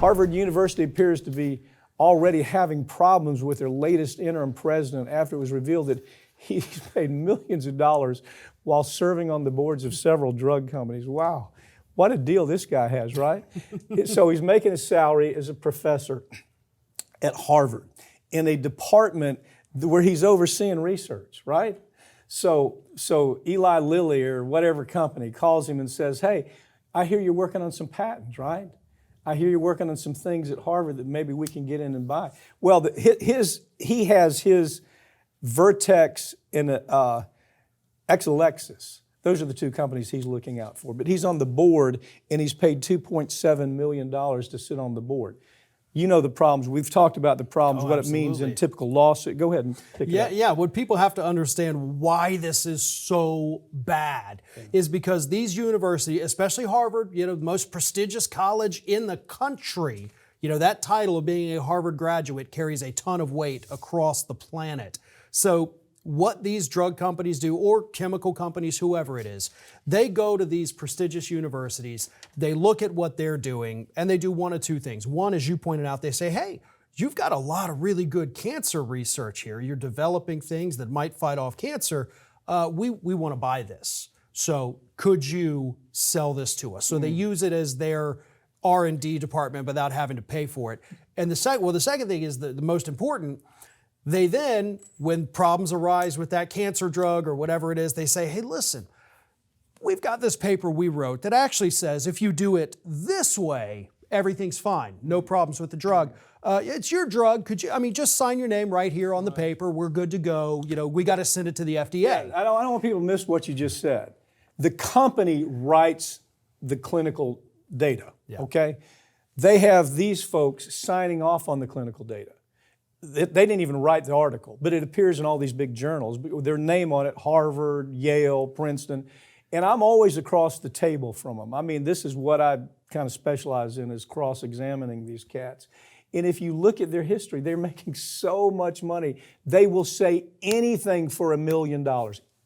Harvard University appears to be already having problems with their latest interim president after it was revealed that he's paid millions of dollars while serving on the boards of several drug companies. Wow, what a deal this guy has, right? So he's making a salary as a professor at Harvard in a department where he's overseeing research, right? So Eli Lilly or whatever company calls him and says, hey, I hear you're working on some patents, right? I hear you're working on some things at Harvard that maybe we can get in and buy. Well, he has his Vertex and Exelixis. Those are the two companies he's looking out for. But he's on the board, and he's paid $2.7 million to sit on the board. You know the problems. We've talked about the problems, what absolutely. It means in typical lawsuit. Go ahead and pick it up. Yeah, what people have to understand why this is so bad is because these universities, especially Harvard, the most prestigious college in the country, that title of being a Harvard graduate carries a ton of weight across the planet. So what these drug companies do, or chemical companies, whoever it is, they go to these prestigious universities, they look at what they're doing, and they do one of two things. One, as you pointed out, they say, hey, you've got a lot of really good cancer research here. You're developing things that might fight off cancer. We want to buy this. So could you sell this to us? So they use it as their R&D department without having to pay for it. And the second thing is the most important. They then, when problems arise with that cancer drug or whatever it is, they say, hey, listen, we've got this paper we wrote that actually says if you do it this way, everything's fine. No problems with the drug. It's your drug. Could you, just sign your name right here on the paper. We're good to go. We got to send it to the FDA. Yeah, I don't want people to miss what you just said. The company writes the clinical data, okay? They have these folks signing off on the clinical data. They didn't even write the article, but it appears in all these big journals. Their name on it, Harvard, Yale, Princeton, and I'm always across the table from them. This is what I kind of specialize in, is cross-examining these cats. And if you look at their history, they're making so much money. They will say anything for $1 million,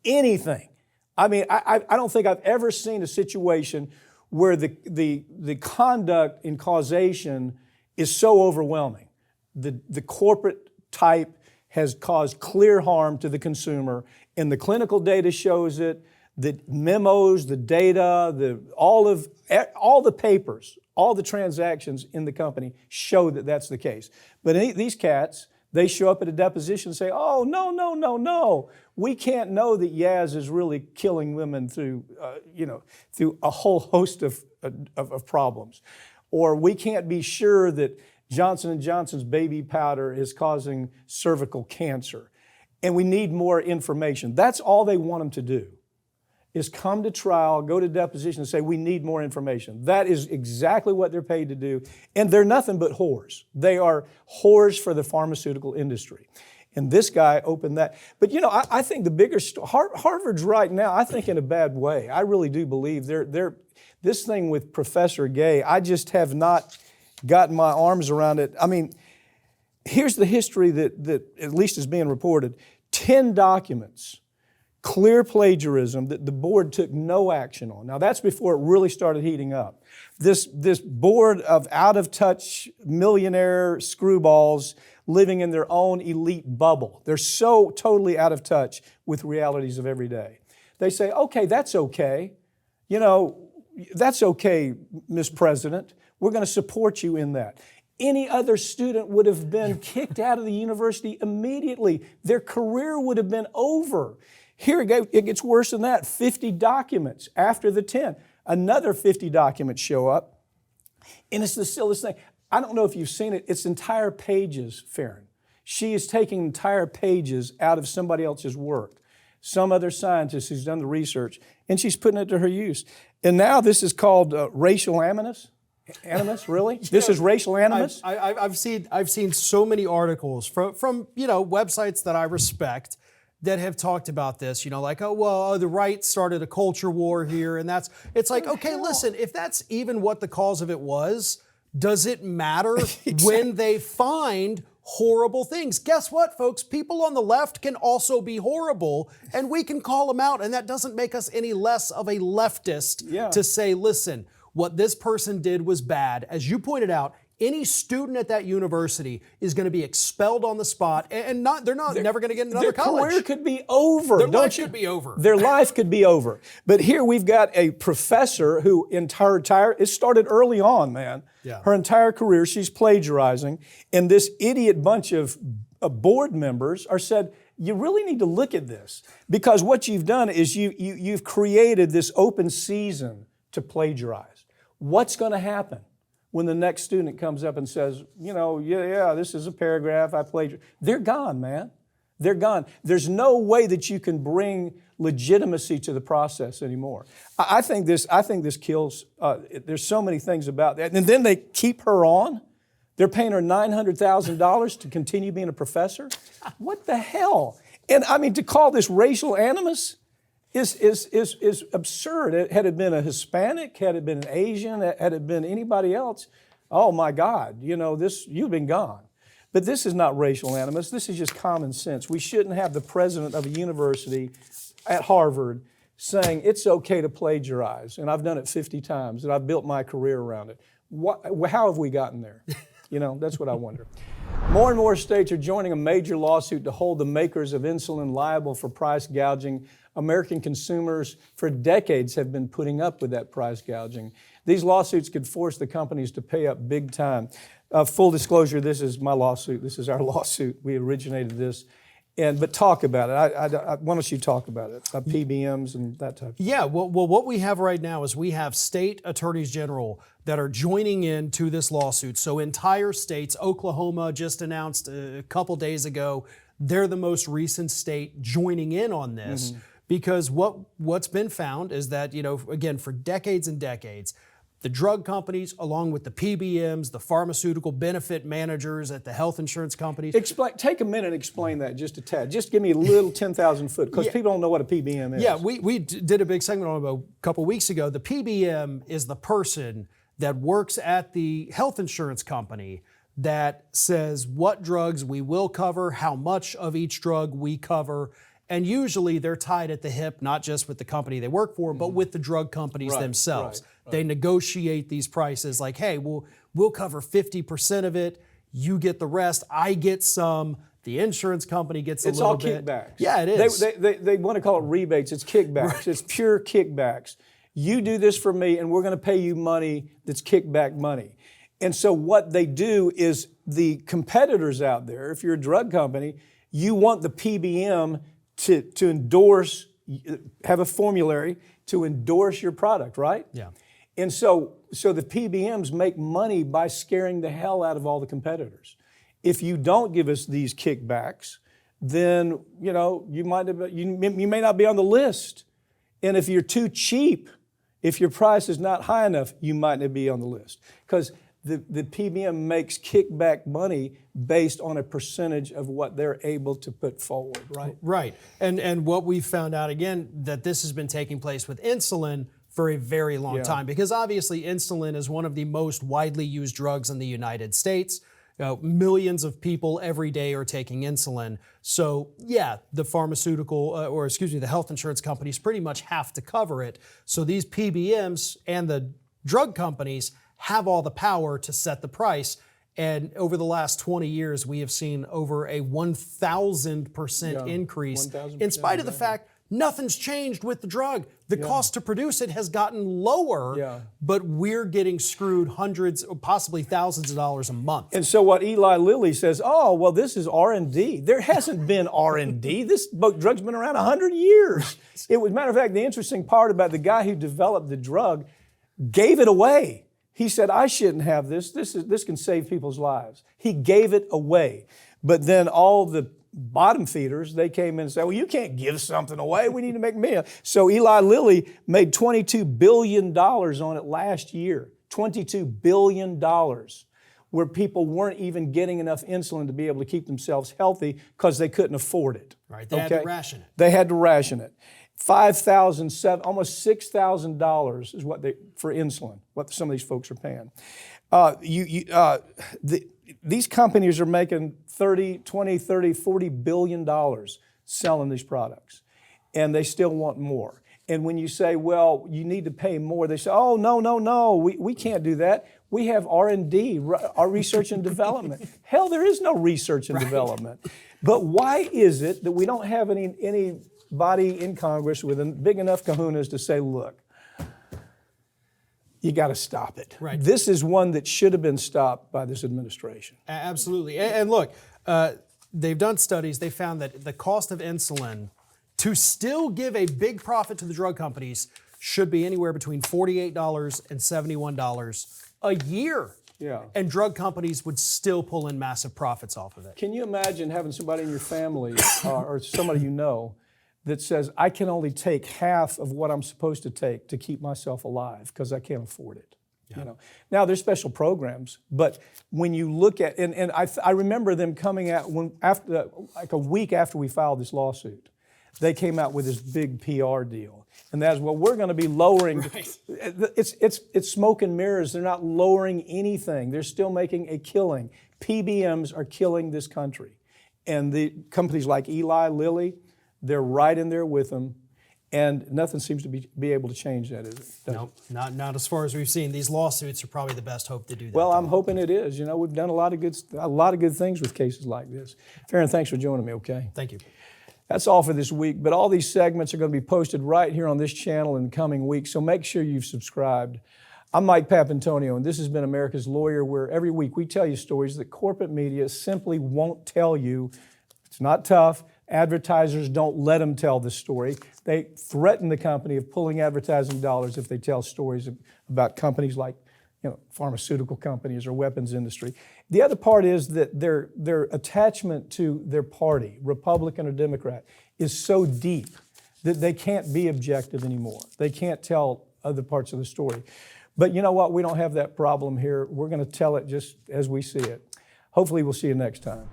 anything. I don't think I've ever seen a situation where the conduct and causation is so overwhelming. The corporate type has caused clear harm to the consumer, and the clinical data shows it. The memos, the data, all the papers, all the transactions in the company show that that's the case. But these cats, they show up at a deposition and say, oh, no. We can't know that Yaz is really killing women through a whole host of problems. Or we can't be sure that Johnson & Johnson's baby powder is causing cervical cancer. And we need more information. That's all they want them to do, is come to trial, go to deposition and say, we need more information. That is exactly what they're paid to do. And they're nothing but whores. They are whores for the pharmaceutical industry. And this guy opened that. But I think the bigger story, Harvard's right now, I think in a bad way. I really do believe this thing with Professor Gay, I just have not gotten my arms around it. Here's the history that at least is being reported. 10 documents, clear plagiarism that the board took no action on. Now that's before it really started heating up. This board of out-of-touch millionaire screwballs living in their own elite bubble. They're so totally out of touch with realities of every day. They say, okay, that's okay. That's okay, Ms. President. We're going to support you in that. Any other student would have been kicked out of the university immediately. Their career would have been over. Here it gets worse than that. 50 documents after the 10. Another 50 documents show up. And it's the silliest thing. I don't know if you've seen it. It's entire pages, Farron. She is taking entire pages out of somebody else's work. Some other scientist who's done the research, and she's putting it to her use. And now this is called racial animus. Animus, really? This is racial animus? I've seen so many articles from websites that I respect that have talked about this, the right started a culture war here, and it's like, okay, listen, if that's even what the cause of it was, does it matter when they find horrible things? Guess what, folks? People on the left can also be horrible, and we can call them out, and that doesn't make us any less of a leftist to say, listen, what this person did was bad. As you pointed out, any student at that university is going to be expelled on the spot, and they're never going to get another their college. career could be over. Their don't life you? could be over. Their life could be over. But here we've got a professor who it started early on, man. Yeah. Her entire career, she's plagiarizing, and this idiot bunch of board members are said, you really need to look at this, because what you've done is you've created this open season to plagiarize. What's going to happen when the next student comes up and says, yeah, this is a paragraph I plagiarized? They're gone, man. They're gone. There's no way that you can bring legitimacy to the process anymore. I think this kills. There's so many things about that, and then they keep her on. They're paying her $900,000 to continue being a professor. What the hell? And I mean, to call this racial animus is absurd. Had it been a Hispanic, had it been an Asian, had it been anybody else, oh my God, you've been gone. But this is not racial animus. This is just common sense. We shouldn't have the president of a university at Harvard saying it's okay to plagiarize, and I've done it 50 times, and I've built my career around it. How have we gotten there? That's what I wonder. More and more states are joining a major lawsuit to hold the makers of insulin liable for price gouging. American consumers for decades have been putting up with that price gouging. These lawsuits could force the companies to pay up big time. Full disclosure, this is my lawsuit. This is our lawsuit. We originated this. But talk about it. Why don't you talk about it? PBMs and that type of thing. Yeah, well, what we have right now is we have state attorneys general that are joining in to this lawsuit. So entire states, Oklahoma just announced a couple days ago, they're the most recent state joining in on this. Mm-hmm. Because what's been found is that, again, for decades and decades, the drug companies, along with the PBMs, the pharmaceutical benefit managers at the health insurance companies. Take a minute and explain that just a tad. Just give me a little 10,000 foot, because people don't know what a PBM is. Yeah, we did a big segment on it a couple weeks ago. The PBM is the person that works at the health insurance company that says what drugs we will cover, how much of each drug we cover. And usually they're tied at the hip, not just with the company they work for, but with the drug companies themselves. Right. They negotiate these prices like, hey, we'll cover 50% of it, you get the rest, I get some, the insurance company gets a little bit. It's all kickbacks. Yeah, it is. They want to call it rebates. It's kickbacks. Right. It's pure kickbacks. You do this for me, and we're going to pay you money that's kickback money. And so what they do is the competitors out there, if you're a drug company, you want the PBM to endorse, have a formulary to endorse your product, right? Yeah. And so the PBMs make money by scaring the hell out of all the competitors. If you don't give us these kickbacks, then you may not be on the list. And if you're too cheap, if your price is not high enough, you might not be on the list. Because the PBM makes kickback money based on a percentage of what they're able to put forward, right? Right. And what we found out, again, that this has been taking place with insulin for a very long time, because obviously insulin is one of the most widely used drugs in the United States. Millions of people every day are taking insulin. So yeah, the the health insurance companies pretty much have to cover it. So these PBMs and the drug companies have all the power to set the price. And over the last 20 years, we have seen over a 1,000% increase, 1,000%, in spite of the fact nothing's changed with the drug. The cost to produce it has gotten lower, but we're getting screwed hundreds, or possibly thousands of dollars a month. And so what Eli Lilly says, oh, well, this is R&D. There hasn't been R&D. This drug's been around 100 years. Matter of fact, the interesting part about the guy who developed the drug gave it away. He said, I shouldn't have this. This can save people's lives. He gave it away. But then all the bottom feeders, they came in and said, well, you can't give something away. We need to make money. So Eli Lilly made $22 billion on it last year. $22 billion, where people weren't even getting enough insulin to be able to keep themselves healthy because they couldn't afford it. Right, they had to ration it. They had to ration it. $5,000, almost $6,000 is for insulin, what some of these folks are paying. These companies are making $30, $20, $30, $40 billion selling these products, and they still want more. And when you say, well, you need to pay more, they say, oh, no, we can't do that. We have R&D, our research and development. Hell, there is no research and development. But why is it that we don't have anybody in Congress with big enough kahunas to say, look, you got to stop it. Right. This is one that should have been stopped by this administration. Absolutely. And look, they've done studies. They found that the cost of insulin to still give a big profit to the drug companies should be anywhere between $48 and $71 a year. Yeah. And drug companies would still pull in massive profits off of it. Can you imagine having somebody in your family or somebody you know that says, I can only take half of what I'm supposed to take to keep myself alive because I can't afford it? Yeah. You know, now there's special programs, but when you look at, and I remember them coming out after like a week after we filed this lawsuit, they came out with this big PR deal. And that's, well, we're going to be lowering. Right. It's smoke and mirrors. They're not lowering anything. They're still making a killing. PBMs are killing this country. And the companies like Eli Lilly, they're right in there with them. And nothing seems to be able to change that, is it? Nope, not as far as we've seen. These lawsuits are probably the best hope to do that. Well, I'm hoping it is. You know, we've done a lot of good things with cases like this. Farron, thanks for joining me, okay? Thank you. That's all for this week, but all these segments are going to be posted right here on this channel in the coming weeks, so make sure you've subscribed. I'm Mike Papantonio, and this has been America's Lawyer, where every week we tell you stories that corporate media simply won't tell you. It's not tough. Advertisers don't let them tell the story. They threaten the company of pulling advertising dollars if they tell stories about companies like pharmaceutical companies or weapons industry. The other part is that their attachment to their party, Republican or Democrat, is so deep that they can't be objective anymore. They can't tell other parts of the story. But you know what? We don't have that problem here. We're going to tell it just as we see it. Hopefully we'll see you next time.